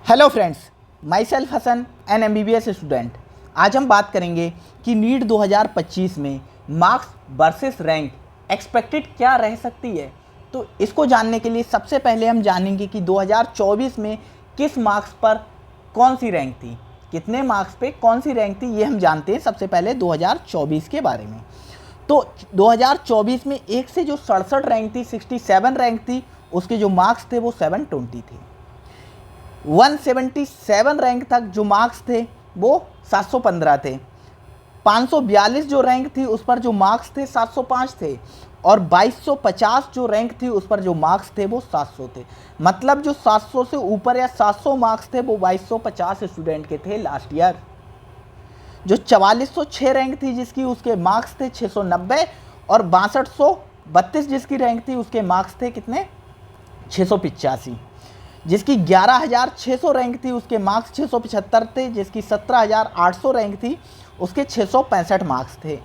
Hello friends, myself Hasan an MBBS student. आज हम बात करेंगे कि नीट 2025 में मार्क्स वर्सेस रैंक एक्सपेक्टेड क्या रह सकती है। तो इसको जानने के लिए सबसे पहले हम जानेंगे कि 2024 में किस मार्क्स पर कौन सी रैंक थी, कितने मार्क्स पे कौन सी रैंक थी, ये हम जानते हैं सबसे पहले 2024 के बारे में। तो 2024 में एक से जो 67 रैंक थी, 67 रैंक थी, उसके जो मार्क्स थे वो 720 थे। 177 रैंक तक जो मार्क्स थे वो 715 थे। 542 जो रैंक थी उस पर जो मार्क्स थे 705 थे, और 2250 जो रैंक थी उस पर जो मार्क्स थे वो 700 थे। मतलब जो 700 से ऊपर या 700 मार्क्स थे वो 2250 स्टूडेंट के थे लास्ट ईयर। जो 4406 रैंक थी जिसकी, उसके मार्क्स थे 690, और 6232 जिसकी रैंक थी उसके मार्क्स थे कितने, 685। जिसकी 11600 रैंक थी उसके मार्क्स 675 थे। जिसकी 17800 रैंक थी उसके 665 मार्क्स थे,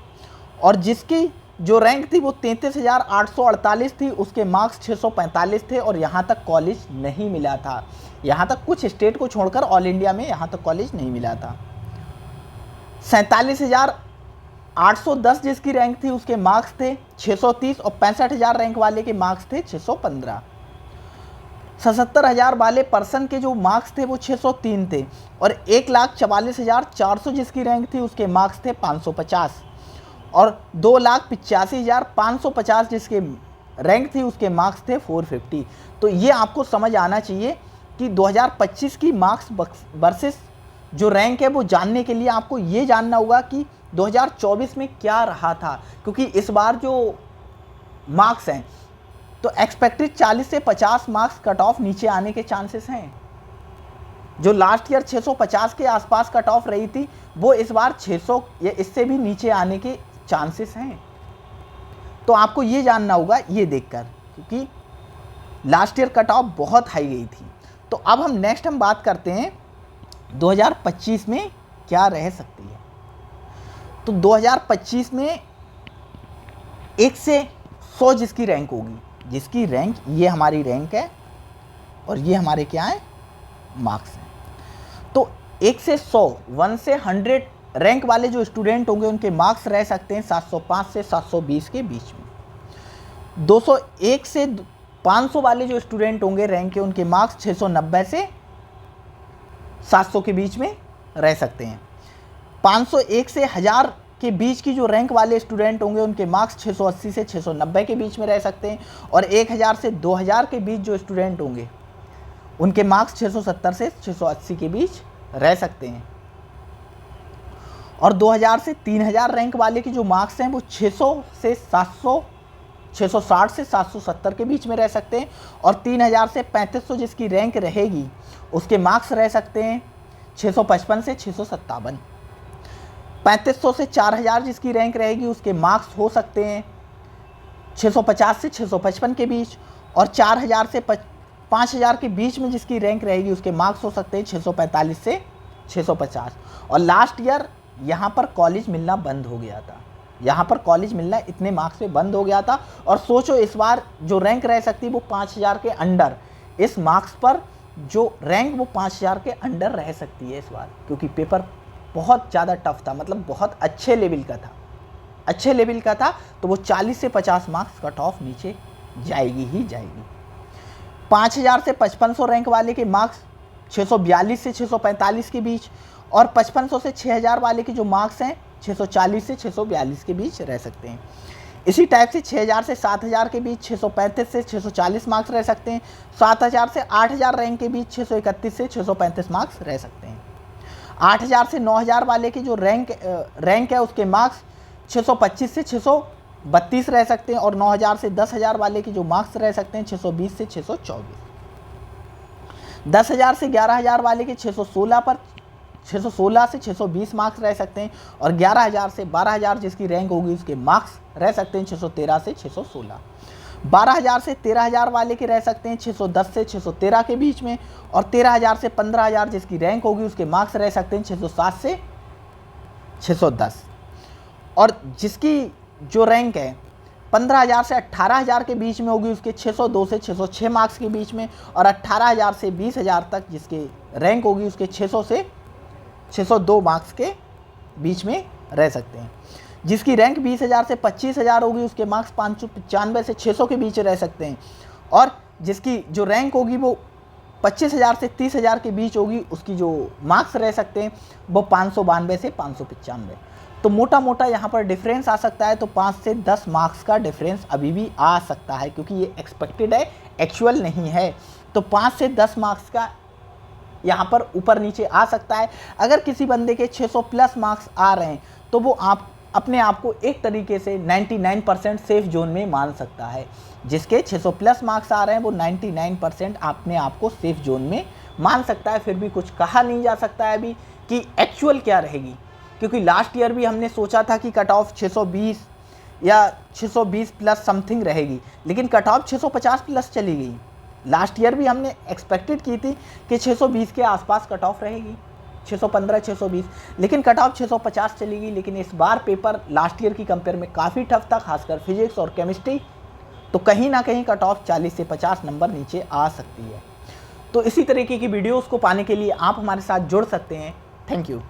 और जिसकी जो रैंक थी वो 33848 थी, उसके मार्क्स 645 थे। और यहाँ तक कॉलेज नहीं मिला था, यहाँ तक कुछ स्टेट को छोड़कर ऑल इंडिया में यहाँ तक कॉलेज नहीं मिला था। 47810 जिसकी रैंक थी उसके मार्क्स थे 630, और 65000 रैंक वाले के मार्क्स थे 615। 77,000 वाले पर्सन के जो मार्क्स थे वो 603 थे, और 1,44,400 जिसकी रैंक थी उसके मार्क्स थे 550, और 2,85,550 जिसके रैंक थी उसके मार्क्स थे 450। तो ये आपको समझ आना चाहिए कि 2025 की मार्क्स वर्सेस जो रैंक है वो जानने के लिए आपको ये जानना होगा कि 2024 में क्या रहा था, क्योंकि इस बार जो मार्क्स हैं तो एक्सपेक्टेड 40 से 50 मार्क्स कट ऑफ नीचे आने के चांसेस हैं। जो लास्ट ईयर 650 के आसपास कट ऑफ रही थी वो इस बार 600 या इससे भी नीचे आने के चांसेस हैं। तो आपको ये जानना होगा ये देखकर, क्योंकि लास्ट ईयर कट ऑफ बहुत हाई गई थी। तो अब हम नेक्स्ट बात करते हैं 2025 में क्या रह सकती है। तो 2025 में 1 से 100 जिसकी रैंक होगी, जिसकी रैंक, ये हमारी रैंक है और ये हमारे क्या है, मार्क्स हैं। तो 1 से 100, 1 से 100 रैंक वाले जो स्टूडेंट होंगे उनके मार्क्स रह सकते हैं 705 से 720 के बीच में। 201 से 500 वाले जो स्टूडेंट होंगे रैंक के, उनके मार्क्स 690 से 700 के बीच में रह सकते हैं। 501 से 1000 के बीच की जो रैंक वाले स्टूडेंट होंगे उनके मार्क्स 680 से 690 के बीच में रह सकते हैं, और 1000 से 2000 के बीच जो स्टूडेंट होंगे उनके मार्क्स 670 से 680 के बीच रह सकते हैं। और 2000 से 3000 रैंक वाले के जो मार्क्स हैं वो 600 से 700, 660 से 770 के बीच में रह सकते हैं, और 3000 से 3500 जिसकी रैंक रहेगी उसके मार्क्स रह सकते हैं 655 से 657। 3500 से 4000 जिसकी रैंक रहेगी उसके मार्क्स हो सकते हैं 650 से 655 के बीच, और 4000 से 5000 के बीच में जिसकी रैंक रहेगी उसके मार्क्स हो सकते हैं 645 से 650। और लास्ट ईयर यहाँ पर कॉलेज मिलना बंद हो गया था, यहाँ पर कॉलेज मिलना इतने मार्क्स पे बंद हो गया था। और सोचो इस बार जो रैंक रह सकती है वो 5000 के अंडर, इस मार्क्स पर जो रैंक वो 5000 के अंडर रह सकती है इस बार, क्योंकि पेपर बहुत ज़्यादा टफ था, मतलब बहुत अच्छे लेवल का था, अच्छे लेवल का था। तो वो 40 से 50 मार्क्स कट ऑफ नीचे जाएगी ही जाएगी। 5000 से 5500 रैंक वाले के मार्क्स 642 से 645 के बीच, और 5500 से 6000 वाले के जो मार्क्स हैं 640 से 642 के बीच रह सकते हैं। इसी टाइप से 6000 से 7000 के बीच 635 से 640 मार्क्स रह सकते हैं। 7000 से 8000 रैंक के बीच 631 से 635 मार्क्स रह सकते हैं। 8000 से 9000 वाले की जो रैंक है उसके मार्क्स 625 से 632 रह सकते हैं, और 9000 से 10000 वाले की जो मार्क्स रह सकते हैं 620 से 624। 10000 से 11000 वाले के 616 से 620 मार्क्स रह सकते हैं, और 11000 से 12000 जिसकी रैंक होगी उसके मार्क्स रह सकते हैं 613 से 616। 12000 से 13000 वाले के रह सकते हैं 610 से 613 के बीच में, और 13000 से 15000 जिसकी रैंक होगी उसके मार्क्स रह सकते हैं 607 से 610। और जिसकी जो रैंक है 15,000 से 18,000 के बीच में होगी उसके 602 से 606 मार्क्स के बीच में, और 18,000 से 20,000 तक जिसके रैंक होगी उसके 600 से 602 मार्क्स के बीच में रह सकते हैं। जिसकी रैंक 20,000 से 25,000 होगी उसके मार्क्स 595 से 600 के बीच रह सकते हैं, और जिसकी जो रैंक होगी वो 25,000 से 30,000 के बीच होगी उसकी जो मार्क्स रह सकते हैं वो 592 से 595। तो मोटा मोटा यहाँ पर डिफरेंस आ सकता है, तो 5 से 10 मार्क्स का डिफरेंस अभी भी आ सकता है, क्योंकि ये एक्सपेक्टेड है, एक्चुअल नहीं है। तो 5 से 10 मार्क्स का यहाँ पर ऊपर नीचे आ सकता है। अगर किसी बंदे के 600 प्लस मार्क्स आ रहे हैं तो वो आप अपने आप को एक तरीके से 99% सेफ जोन में मान सकता है। जिसके 600 प्लस मार्क्स आ रहे हैं वो 99% अपने आप को सेफ जोन में मान सकता है। फिर भी कुछ कहा नहीं जा सकता है अभी कि एक्चुअल क्या रहेगी, क्योंकि लास्ट ईयर भी हमने सोचा था कि कट ऑफ 620 या 620 प्लस समथिंग रहेगी, लेकिन कट ऑफ 650 प्लस चली गई। लास्ट ईयर भी हमने एक्सपेक्टेड की थी कि 620 के आसपास कट ऑफ रहेगी, 615 620, लेकिन कट ऑफ 650 चली गई। लेकिन इस बार पेपर लास्ट ईयर की कंपेयर में काफ़ी टफ था, खासकर फिजिक्स और केमिस्ट्री, तो कहीं ना कहीं कट ऑफ 40 से 50 नंबर नीचे आ सकती है। तो इसी तरीके की वीडियोस को पाने के लिए आप हमारे साथ जुड़ सकते हैं। Thank you.